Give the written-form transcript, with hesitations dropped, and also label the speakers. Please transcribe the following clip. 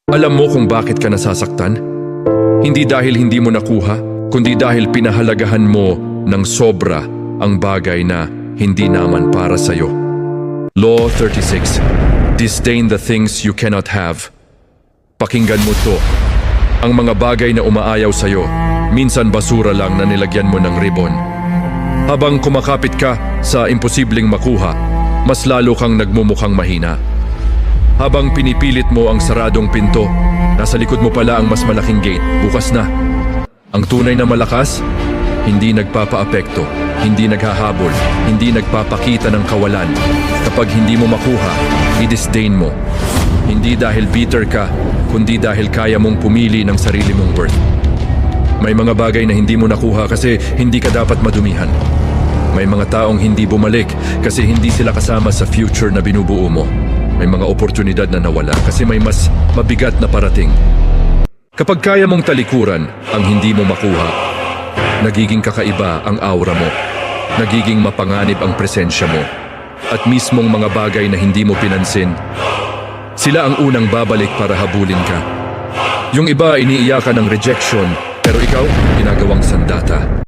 Speaker 1: Alam mo kung bakit ka nasasaktan? Hindi dahil hindi mo nakuha, kundi dahil pinahalagahan mo ng sobra ang bagay na hindi naman para sa'yo. Law 36. Disdain the things you cannot have. Pakinggan mo to. Ang mga bagay na umaayaw sa'yo, minsan basura lang na nilagyan mo ng ribbon. Habang kumakapit ka sa imposibleng makuha, mas lalo kang nagmumukhang mahina. Habang pinipilit mo ang saradong pinto, nasa likod mo pala ang mas malaking gate, bukas na. Ang tunay na malakas, hindi nagpapaapekto, hindi naghahabol, hindi nagpapakita ng kawalan. Kapag hindi mo makuha, i-disdain mo. Hindi dahil bitter ka, kundi dahil kaya mong pumili ng sarili mong worth. May mga bagay na hindi mo nakuha kasi hindi ka dapat madumihan. May mga taong hindi bumalik kasi hindi sila kasama sa future na binubuo mo. May mga oportunidad na nawala kasi may mas mabigat na parating. Kapag kaya mong talikuran ang hindi mo makuha, nagiging kakaiba ang aura mo. Nagiging mapanganib ang presensya mo. At mismong mga bagay na hindi mo pinansin, sila ang unang babalik para habulin ka. Yung iba iniiyakan ng rejection, pero ikaw ginagawang sandata.